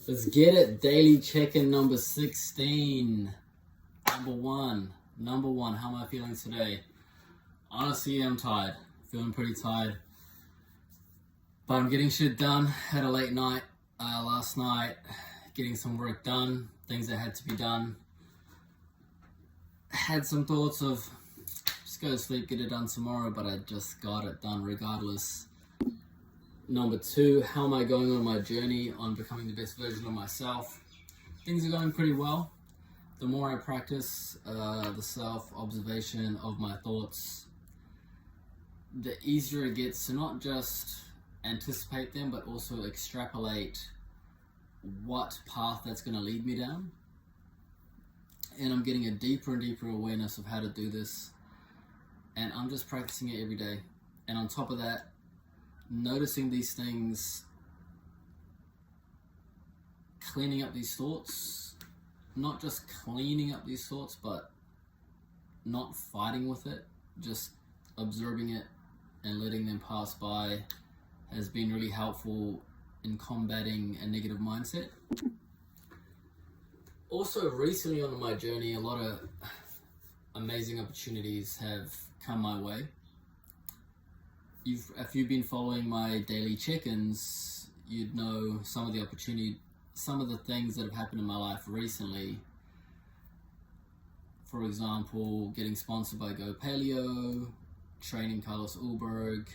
Let's get it. Daily check-in number 16. Number one, how am I feeling today? Honestly, I'm tired. Feeling pretty tired. But I'm getting shit done. Had a late night last night. Getting some work done. Things that had to be done. Had some thoughts of just go to sleep, get it done tomorrow, but I just got it done regardless. Number two, how am I going on my journey on becoming the best version of myself? Things are going pretty well. The more I practice the self-observation of my thoughts, the easier it gets to not just anticipate them, but also extrapolate what path that's going to lead me down. And I'm getting a deeper and deeper awareness of how to do this. And I'm just practicing it every day. And on top of that, noticing these things, cleaning up these thoughts, not just cleaning up these thoughts, but not fighting with it, just observing it and letting them pass by has been really helpful in combating a negative mindset. Also, recently on my journey, a lot of amazing opportunities have come my way. If you've been following my daily check-ins, you'd know some of the things that have happened in my life recently. For example, getting sponsored by Go Paleo, training Carlos Ulberg,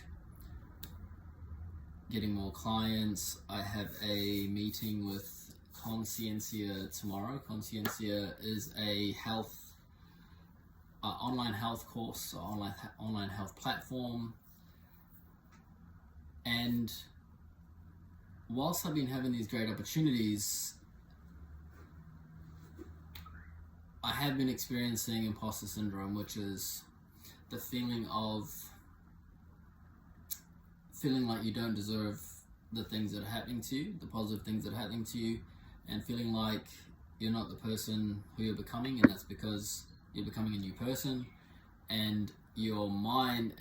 getting more clients. I have a meeting with Consciencia tomorrow. Consciencia is a online health course, online health platform. And whilst I've been having these great opportunities, I have been experiencing imposter syndrome, which is the feeling like you don't deserve the things that are happening to you, the positive things that are happening to you, and feeling like you're not the person who you're becoming, and that's because you're becoming a new person, and your mind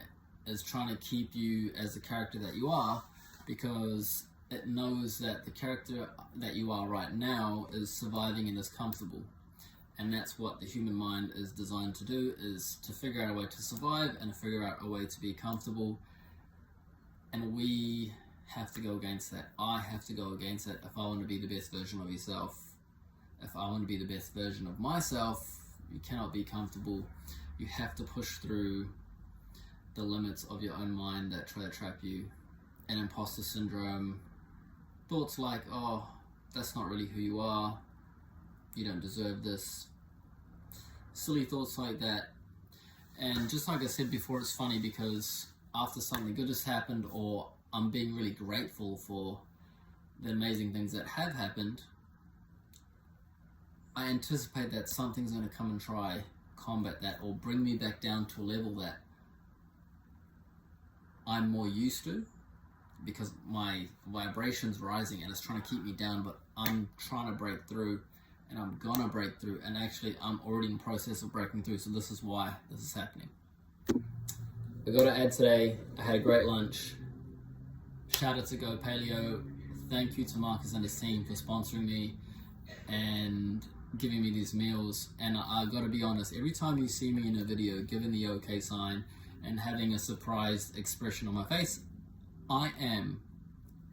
is trying to keep you as the character that you are, because it knows that the character that you are right now is surviving and is comfortable. And that's what the human mind is designed to do, is to figure out a way to survive and figure out a way to be comfortable. And we have to go against that. I have to go against that if I want to be the best version of yourself. If I want to be the best version of myself, you cannot be comfortable. You have to push through the limits of your own mind that try to trap you. And imposter syndrome, thoughts like, oh, that's not really who you are, you don't deserve this, silly thoughts like that. And just like I said before, it's funny because after something good has happened, or I'm being really grateful for the amazing things that have happened, I anticipate that something's going to come and try combat that or bring me back down to a level that I'm more used to, because my vibration's rising and it's trying to keep me down, but I'm trying to break through, and I'm gonna break through, and actually I'm already in the process of breaking through, so this is why this is happening. I got to add today, I had a great lunch. Shout out to Go Paleo. Thank you to Marcus and his team for sponsoring me and giving me these meals. And I got to be honest, every time you see me in a video giving the OK sign and having a surprised expression on my face, I am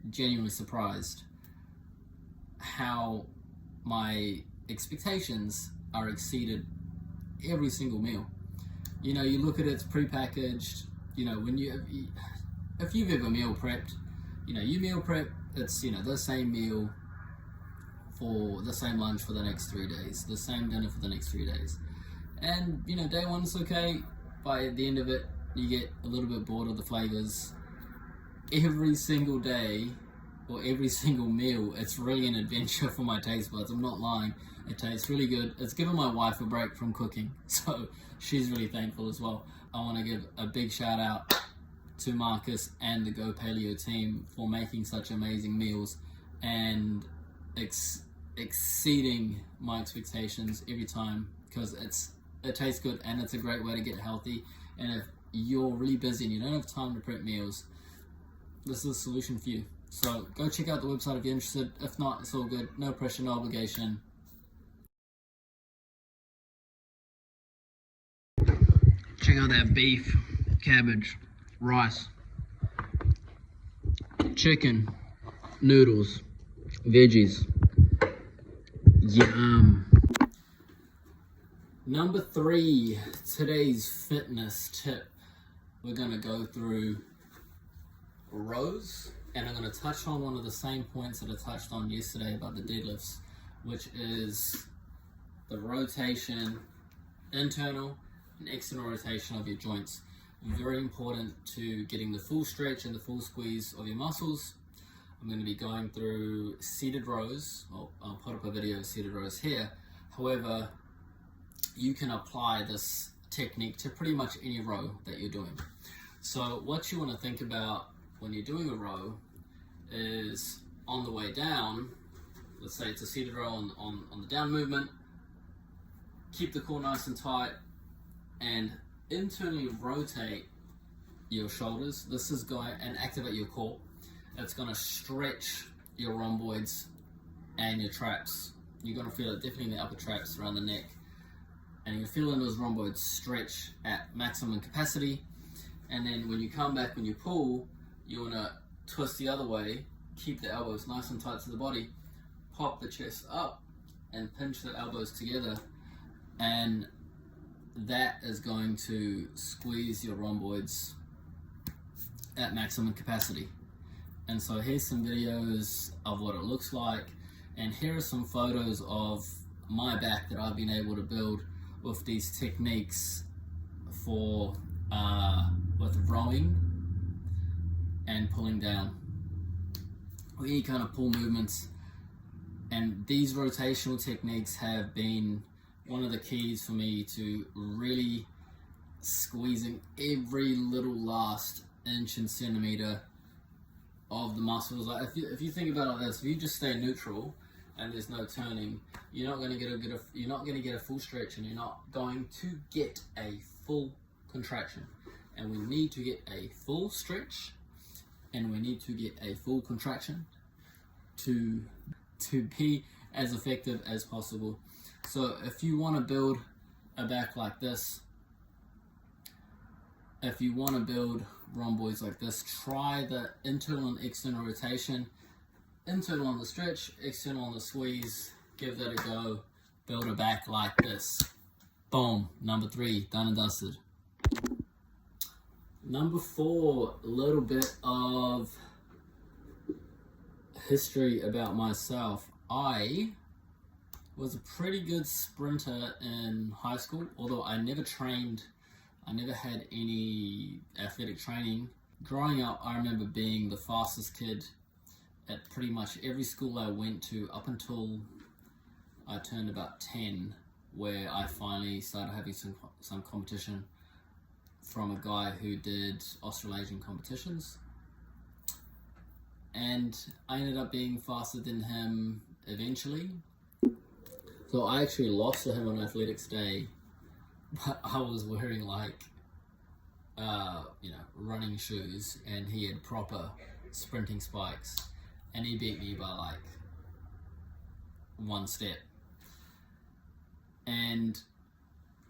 genuinely surprised how my expectations are exceeded every single meal. You know, you look at it, it's pre-packaged. You know, if you've ever meal prepped, you know, you meal prep, it's, you know, the same meal for the same lunch for the next 3 days, the same dinner for the next 3 days. And, you know, day one's okay. By the end of it, you get a little bit bored of the flavors. Every single day, or every single meal, it's really an adventure for my taste buds. I'm not lying. It tastes really good. It's given my wife a break from cooking, so she's really thankful as well. I want to give a big shout out to Marcus and the Go Paleo team for making such amazing meals and exceeding my expectations every time, because it tastes good and it's a great way to get healthy. And if you're really busy and you don't have time to prep meals, this is a solution for you. So go check out the website if you're interested. If not, it's all good. No pressure, no obligation. Check out that beef, cabbage, rice, chicken, noodles, veggies. Yum. Number 3, today's fitness tip. We're gonna go through rows, and I'm gonna touch on one of the same points that I touched on yesterday about the deadlifts, which is the rotation, internal and external rotation of your joints. Very important to getting the full stretch and the full squeeze of your muscles. I'm going to be going through seated rows. I'll put up a video of seated rows here. However, you can apply this technique to pretty much any row that you're doing. So what you want to think about when you're doing a row is on the way down, let's say it's a seated row on the down movement, keep the core nice and tight and internally rotate your shoulders. This is going and activate your core. It's going to stretch your rhomboids and your traps. You're going to feel it definitely in the upper traps around the neck, and you're feeling those rhomboids stretch at maximum capacity. And then when you come back, when you pull, you want to twist the other way, keep the elbows nice and tight to the body, pop the chest up and pinch the elbows together, and that is going to squeeze your rhomboids at maximum capacity. And so here's some videos of what it looks like, and here are some photos of my back that I've been able to build with these techniques for with rowing and pulling down, or any kind of pull movements. And these rotational techniques have been one of the keys for me to really squeezing every little last inch and centimeter of the muscles. Like if you think about it like this, if you just stay neutral and there's no turning, you're not going to get a full stretch, and you're not going to get a full contraction. And we need to get a full stretch, and we need to get a full contraction to be as effective as possible. So if you want to build a back like this, if you want to build rhomboids like this, try the internal and external rotation. Internal on the stretch, external on the squeeze. Give that a go. Build a back like this. Boom. Number 3, done and dusted. Number 4, a little bit of history about myself. I was a pretty good sprinter in high school, although I never trained. I never had any athletic training. Growing up, I remember being the fastest kid at pretty much every school I went to up until I turned about 10, where I finally started having some competition from a guy who did Australasian competitions. And I ended up being faster than him eventually. So I actually lost to him on Athletics Day, but I was wearing like, running shoes, and he had proper sprinting spikes, and he beat me by like 1 step. And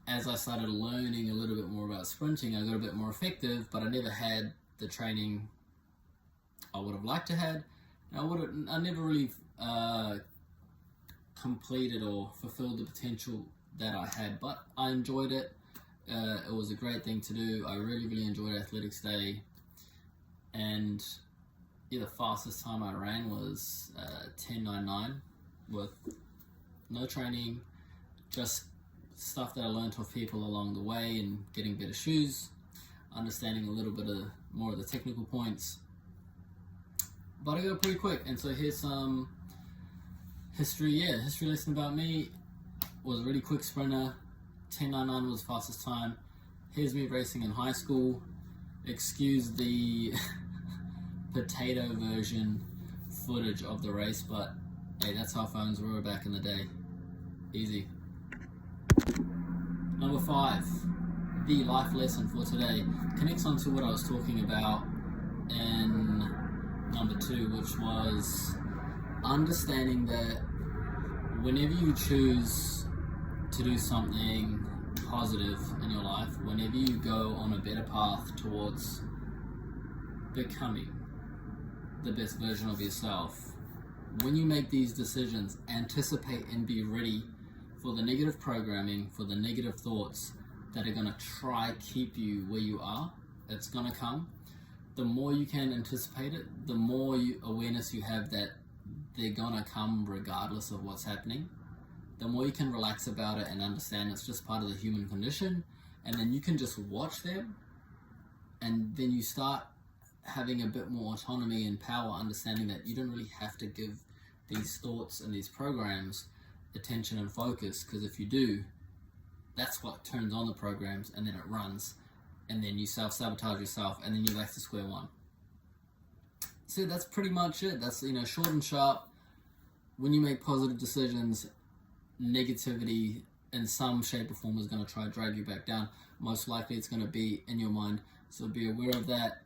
as I started learning a little bit more about sprinting, I got a bit more effective, but I never had the training I would have liked to had. I never really completed or fulfilled the potential that I had, but I enjoyed it. It was a great thing to do. I really, really enjoyed Athletics Day, and the fastest time I ran was 10:99 with no training, just stuff that I learned off people along the way and getting better shoes, understanding a little bit more of the technical points. But I got pretty quick, and so here's some history lesson about me. Was a really quick sprinter. 10:99 was the fastest time. Here's me racing in high school. Excuse the potato version footage of the race, but hey, that's how phones were back in the day. Easy. Number 5, the life lesson for today connects on to what I was talking about in number 2, which was understanding that whenever you choose to do something positive in your life, whenever you go on a better path towards becoming the best version of yourself, when you make these decisions, anticipate and be ready for the negative programming, for the negative thoughts that are going to try keep you where you are. It's going to come. The more you can anticipate it, the more awareness you have that they're going to come regardless of what's happening, the more you can relax about it and understand it's just part of the human condition. And then you can just watch them, and then you start having a bit more autonomy and power, understanding that you don't really have to give these thoughts and these programs attention and focus, because if you do, that's what turns on the programs, and then it runs, and then you self-sabotage yourself, and then you're back to square one. So that's pretty much it. That's, short and sharp. When you make positive decisions, negativity in some shape or form is going to try to drag you back down. Most likely it's going to be in your mind, so be aware of that.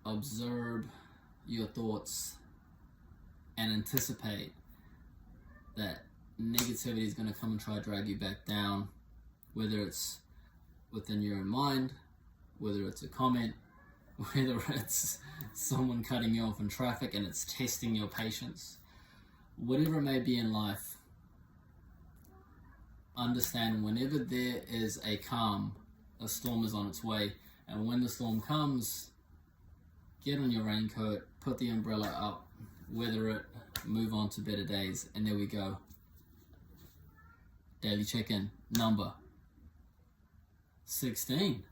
Observe your thoughts and anticipate that negativity is going to come and try to drag you back down, whether it's within your own mind, whether it's a comment, whether it's someone cutting you off in traffic and it's testing your patience. Whatever it may be in life, understand whenever there is a calm, a storm is on its way. And when the storm comes, get on your raincoat, put the umbrella up, weather it, move on to better days. And there we go. Daily check-in number 16.